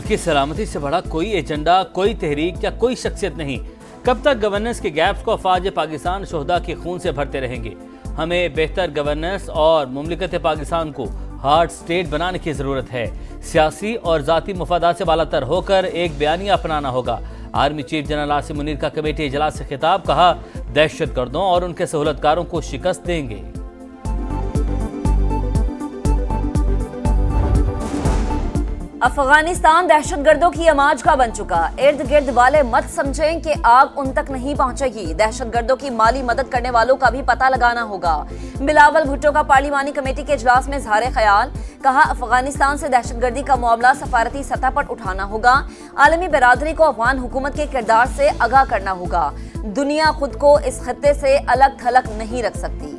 मुल्क की सलामती से बड़ा कोई एजेंडा, कोई तहरीक या कोई शख्सियत नहीं। कब तक गवर्नेंस के गैप्स को अफवाज पाकिस्तान शोहदा के खून से भरते रहेंगे? हमें बेहतर गवर्नेंस और मुमलिकत पाकिस्तान को हार्ड स्टेट बनाने की ज़रूरत है। सियासी और ज़ाती मफादात से बालातर होकर एक बयानिया अपनाना होगा। Army chief general Asim Munir का कमेटी इजलास से खिताब, कहा दहशतगर्दों और उनके सहूलतकारों को शिकस्त देंगे। अफगानिस्तान दहशतगर्दों की अमाज का बन चुका। इर्द गिर्द वाले मत समझें कि आग उन तक नहीं पहुंचेगी। दहशतगर्दों की माली मदद करने वालों का भी पता लगाना होगा। बिलावल भुट्टो का पार्लिमानी कमेटी के इजलास में इज़हार ख्याल, कहा अफगानिस्तान से दहशतगर्दी का मामला सफारती सतह पर उठाना होगा। आलमी बरादरी को अफगान हुकूमत के किरदार से आगाह करना होगा। दुनिया खुद को इस खत्ते से अलग थलग नहीं रख सकती।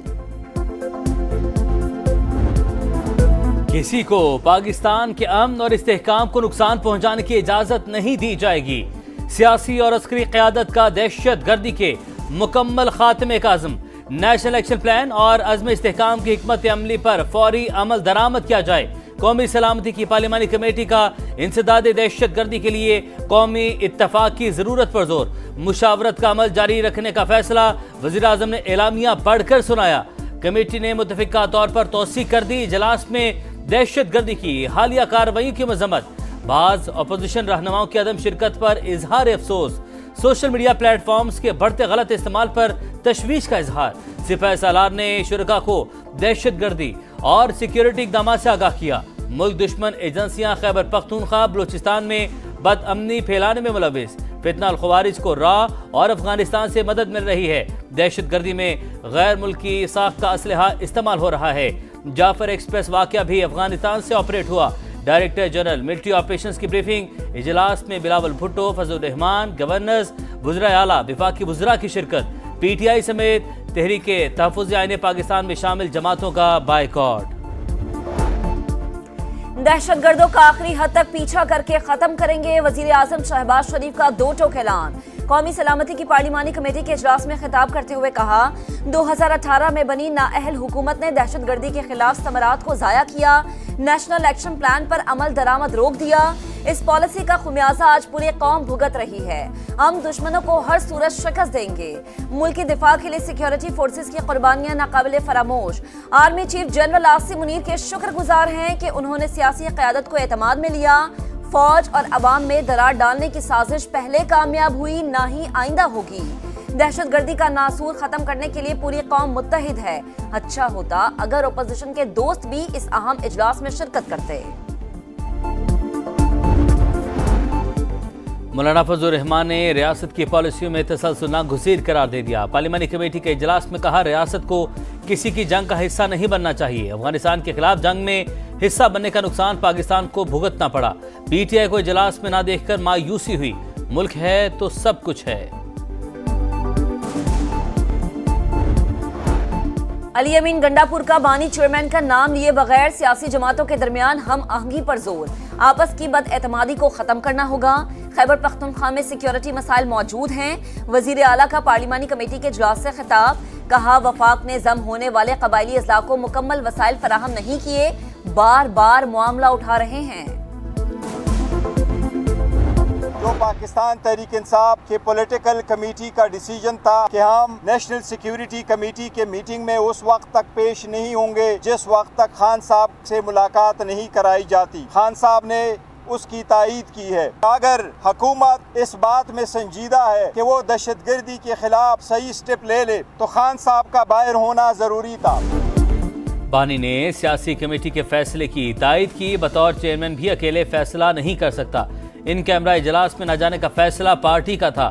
किसी को पाकिस्तान के अमन और इस्तेहकाम को नुकसान पहुंचाने की इजाजत नहीं दी जाएगी। सियासी और अस्करी क़यादत का दहशत गर्दी के मुकम्मल खात्मे का अज़्म। नेशनल एक्शन प्लान और अज़्म इस्तेहकाम की हिकमत अमली पर फौरी अमल दरामद किया जाए। कौमी सलामती की पार्लिमानी कमेटी का इंसदाद दहशत गर्दी के लिए कौमी इत्तफाक की जरूरत पर जोर। मुशावरत का अमल जारी रखने का फैसला वज़ीर आज़म ने एलामिया पढ़कर सुनाया। कमेटी ने मुतफ़िका तौर पर तौसीक कर दी। इजलास में दहशत गर्दी की हालिया कार्रवाई की मजम्मत। बाज़ अपोजिशन रहनुमाओं की अदम शिरकत पर इजहार अफसोस। सोशल मीडिया प्लेटफॉर्म्स के बढ़ते गलत इस्तेमाल पर तशवीश का इजहार। सिपाही सालार ने शुरका को दहशत गर्दी और सिक्योरिटी इक़दाम से आगाह किया। मुल्क दुश्मन एजेंसियां खैबर पख्तूनख्वा बलूचिस्तान में बदअमनी फैलाने में मुलविस। फितना अल ख़वारिज को रा और अफगानिस्तान से मदद मिल रही है। दहशत गर्दी में गैर मुल्की साख्ता असलहा इस्तेमाल हो रहा है। जाफर एक्सप्रेस वाक़या भी अफगानिस्तान से ऑपरेट हुआ। डायरेक्टर जनरल मिलिट्री ऑपरेशंस की ब्रीफिंग। इजलास में बिलावल भुट्टो, फजलुर रहमान, गवर्नर्स, वज़राए आला, विफाकी वज़रा की शिरकत। PTI समेत तहरीके तहफ़्फ़ुज़ आईन पाकिस्तान में शामिल जमातों का बायकॉट। दहशतगर्दों का आखिरी हद तक पीछा करके खत्म करेंगे। वजीर आजम शहबाज शरीफ का दो टोक ऐलान। कौमी सलामती की पार्लिमानी कमेटी के इजलास में खिताब करते हुए कहा 2018 में बनी नाअहल हुकूमत ने दहशतगर्दी के खिलाफ समरात को जाया किया। नेशनल एक्शन प्लान पर अमल दरामद रोक दिया। इस पॉलिसी का खुमियाजा आज पूरी कौम भुगत रही है। हम दुश्मनों को हर सूरत शिकस्त देंगे। मुल्क की दिफा के लिए सिक्योरिटी फोर्सेस की कुर्बानियां नाकाबिले फरामोश। Army chief general Asim Munir के शुक्रगुजार हैं कि उन्होंने सियासी क़यादत को एतमाद में लिया। फौज और अवाम में दरार डालने की साजिश पहले कामयाब हुई, ना ही आइंदा होगी। दहशतगर्दी का नासूर खत्म करने के लिए पूरी कौम मुत्तहिद है। अच्छा होता अगर ओपोजिशन के दोस्त भी इस अहम इजलास में शिरकत करते। मौलाना फजलुर रहमान ने रियासत की पॉलिसियों में तसलसल नागुज़ीर करार दे दिया। पार्लिमानी कमेटी के इजलास में कहा रियासत को किसी की जंग का हिस्सा नहीं बनना चाहिए। अफगानिस्तान के खिलाफ जंग में हिस्सा बनने का नुकसान पाकिस्तान को भुगतना पड़ा। PTI को इजलास में ना देखकर मायूसी हुई। मुल्क है तो सब कुछ है। अली अमीन गंडापुर का बानी चेयरमैन का नाम लिए बगैर सियासी जमातों के दरमियान हम आहंगी पर जोर। आपस की बदएतमादी को खत्म करना होगा। खैबर पख्तूनख्वा में सिक्योरिटी मसाइल मौजूद हैं। वजीर आला का पार्लिमानी कमेटी के इजलास से खिताब, कहा वफाक ने जम होने वाले कबायली अज़ला को मुकम्मल वसाइल फराहम नहीं किए, बार बार मामला उठा रहे हैं। जो पाकिस्तान तहरीक इंसाफ के पॉलिटिकल कमेटी का डिसीजन था कि हम नेशनल सिक्योरिटी कमेटी के मीटिंग में उस वक्त तक पेश नहीं होंगे जिस वक्त तक खान साहब से मुलाकात नहीं कराई जाती। खान साहब ने उसकी तायीद की है। अगर हुकूमत इस बात में संजीदा है कि वो दहशतगर्दी के खिलाफ सही स्टेप ले ले तो खान साहब का बाहर होना जरूरी था। बानी ने सियासी कमेटी के फैसले की तायीद की। बतौर चेयरमैन भी अकेले फैसला नहीं कर सकता। इन कैमरा इजलास में न जाने का फैसला पार्टी का था।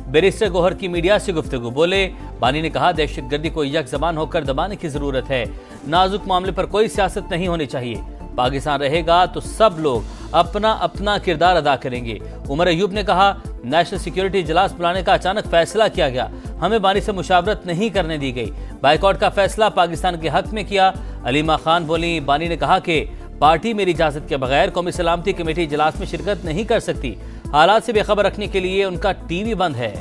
बैरिस्टर गौहर की मीडिया से गुफ्तगू। बोले बानी ने कहा दहशतगर्दी को यक ज़बान होकर दबाने की जरूरत है। नाजुक मामले पर कोई सियासत नहीं होनी चाहिए। पाकिस्तान रहेगा तो सब लोग अपना अपना किरदार अदा करेंगे। उमर अयूब ने कहा नेशनल सिक्योरिटी इजलास बुलाने का अचानक फैसला किया गया, हमें बानी से मुशावरत नहीं करने दी गई। बाइकॉट का फैसला पाकिस्तान के हक में किया। अलीमा खान बोली बानी ने कहा कि पार्टी मेरी इजाजत के बगैर कौमी सलामती कमेटी इजलास में शिरकत नहीं कर सकती। हालात से बेखबर रखने के लिए उनका TV बंद है।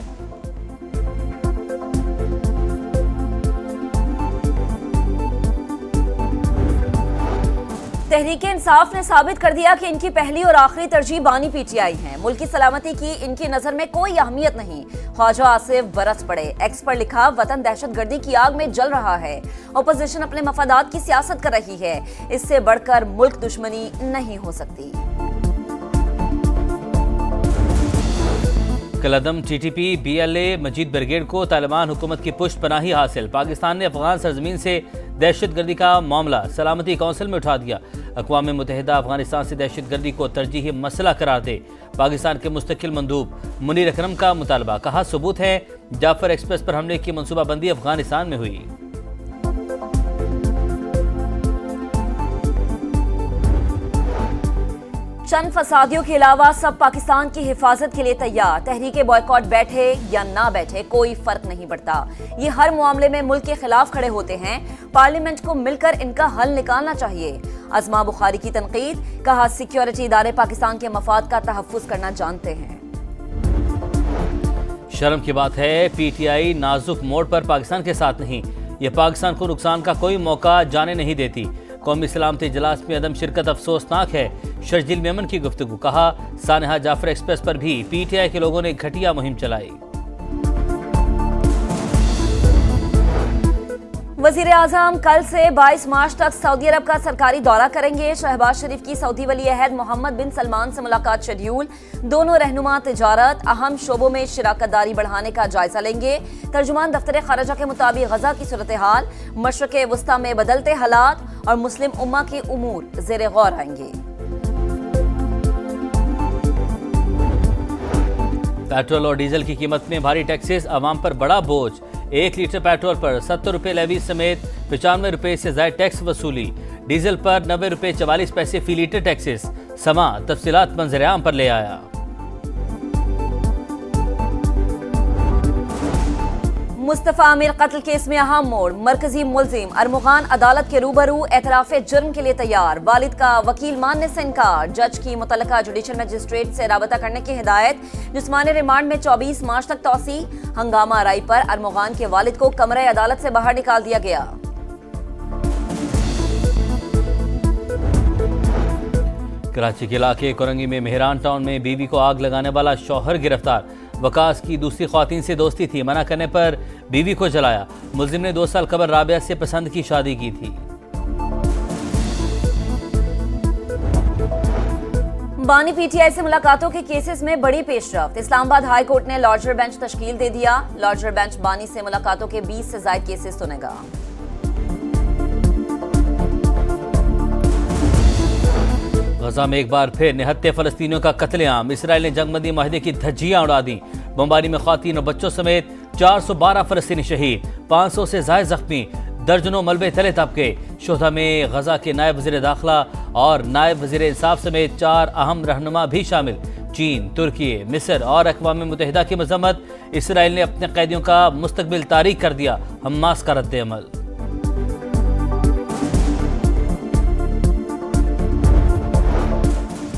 तहरीक इंसाफ ने साबित कर दिया कि इनकी पहली और आखिरी तरजीह बानी पीटीआई है। मुल्क की सलामती की इनकी नजर में कोई अहमियत नहीं। ख्वाजा आसिफ बरस पड़े। एक्स पर लिखा, वतन दहशतगर्दी की आग में जल रहा है। अपोजिशन अपने मफादात की सियासत कर रही है। इससे बढ़कर मुल्क दुश्मनी नहीं हो सकती। कलदम टीटीपी बीएलए मजीद ब्रिगेड को तालिबान हुकूमत की पुष्ट पनाही हासिल। पाकिस्तान ने अफगान सरजमीन से दहशतगर्दी का मामला सलामती कौंसिल में उठा दिया। अक़वाम मुत्तहिदा अफगानिस्तान से दहशतगर्दी को तरजीही मसला करार दे। पाकिस्तान के मुस्तकिल मंदूब मुनीर अकरम का मुतालबा। कहा, सबूत है जाफर एक्सप्रेस पर हमले की मनसूबाबंदी अफगानिस्तान में हुई। चंद फसादियों के अलावा सब पाकिस्तान की हिफाजत के लिए तैयार। तहरीके बॉयकॉट बैठे या ना बैठे कोई फर्क नहीं पड़ता। ये हर मामले में मुल्क के खिलाफ खड़े होते हैं। पार्लियामेंट को मिलकर इनका हल निकालना चाहिए। अज़मा बुखारी की तनकीद। कहा, सिक्योरिटी इदारे पाकिस्तान के मफाद का तहफ़्फ़ुज़ करना जानते हैं। शर्म की बात है, पीटीआई नाजुक मोड़ पर पाकिस्तान के साथ नहीं। ये पाकिस्तान को नुकसान का कोई मौका जाने नहीं देती। कौमी सलामती इजलास में अदम शिरकत अफसोसनाक है। शर्जील मेमन की गुफ्तगू। कहा, सानहा जाफर एक्सप्रेस पर भी पीटीआई के लोगों ने घटिया मुहिम चलाई। वज़ीर आज़म कल से 22 मार्च तक सऊदी अरब का सरकारी दौरा करेंगे। शहबाज शरीफ की सऊदी वली अहद मोहम्मद बिन सलमान से मुलाकात शेड्यूल। दोनों रहनुमा तिजारत अहम शोबों में शिराकतदारी बढ़ाने का जायजा लेंगे। तर्जुमान दफ्तर खारजा के मुताबिक गजा की सूरत हाल, मशरक़ वस्ता में बदलते हालात और मुस्लिम उम्मा के उमूर ज़ेरे गौर आएंगे। पेट्रोल और डीजल की कीमत में भारी टैक्सेस अवाम पर बड़ा बोझ। 1 लीटर पेट्रोल पर 70 रुपये लेवी समेत 95 रुपये से ज्यादा टैक्स वसूली। डीजल पर 90 रुपये 44 पैसे फी लीटर टैक्सेस। समा तफसीलात मंजर आम पर ले आया। मुस्तफा आमिर कत्ल केस में अहम मोड़। मरकजी मुलजिम अरमुगान अदालत के रूबरू एतराफ़े जुर्म के लिए तैयार। वालिद का वकील मानने से इनकार। जज की मुतल्लका जुडिशल मजिस्ट्रेट से राबता करने की हिदायत। जिस्मानी रिमांड में 24 मार्च तक तौसी। हंगामा आराई पर अरमुगान के वालिद को कमरे अदालत से बाहर निकाल दिया गया। कराची के इलाके कोरंगी में मेहरान टाउन में बीवी को आग लगाने वाला शौहर गिरफ्तार। वकास की दूसरी ख्वातीन से दोस्ती थी, मना करने पर बीवी को जलाया। मुलजिम ने 2 साल कबल राबिया से पसंद की शादी की थी। बानी पीटीआई से मुलाकातों के केसेस में बड़ी पेशरफ्त। इस्लामाबाद हाई कोर्ट ने लार्जर बेंच तश्कील दे दिया। लार्जर बेंच बानी से मुलाकातों के 20 से ज्यादा केसेस सुनेगा। गजा में एक बार फिर निहत्ते फलस्तीनियों का कत्लेआम। इसराइल ने जंगबंदी माहिदे की धज्जियां उड़ा दी। बमबारी में ख्वातीन और बच्चों समेत 412 फलस्तीनी शहीद, 500 से ज्यादा जख्मी, दर्जनों मलबे तले तबके। शोधा में गजा के नायब वज़ीर दाखिला और नायब वज़ीर इंसाफ समेत 4 अहम रहनुमा भी शामिल। चीन, तुर्की, मिस्र और अक़वाम मुत्तहिदा की मज़म्मत। इसराइल ने अपने कैदियों का मुस्तकबिल तारीख कर दिया। हमास का रद्द अमल।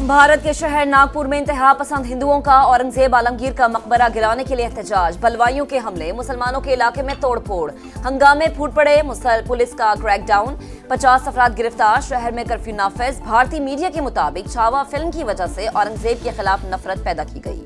भारत के शहर नागपुर में इंतहा पसंद हिंदुओं का औरंगजेब आलमगीर का मकबरा गिराने के लिए एहतजाज। बलवाइयों के हमले, मुसलमानों के इलाके में तोड़फोड़, हंगामे फूट पड़े। पुलिस का क्रैकडाउन, 50 अफराद गिरफ्तार। शहर में कर्फ्यू नाफिज। भारतीय मीडिया के मुताबिक छावा फिल्म की वजह से औरंगजेब के खिलाफ नफरत पैदा की गई।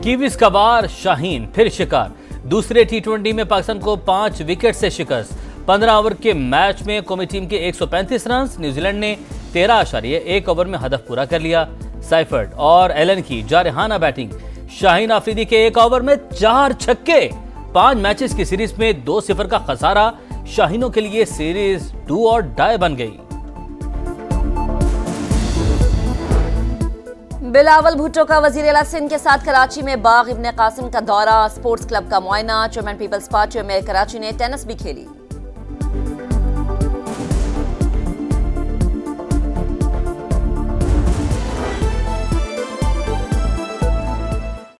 कीवीज का वार, शाहीन फिर शिकार। दूसरे T20 में पाकिस्तान को 5 विकेट से शिकस्त। 15 ओवर के मैच में कौमी टीम के 135 रन। न्यूजीलैंड ने 13.1 ओवर में हदफ पूरा कर लिया। साइफर्ड और एलन की जारहाना बैटिंग। शाहीन आफरीदी के 1 ओवर में 4 छक्के। 5 मैचेस की सीरीज में 2-0 का खसारा। शाहीनों के लिए सीरीज डू और डाई बन गई। बिलावल भुट्टो का वजीर आला सिंध के साथ कराची में बाग इब्ने कासिम का दौरा। स्पोर्ट्स क्लब का मुआयना। चेयरमैन पीपल्स पार्टी में कराची ने टेनिस भी खेली।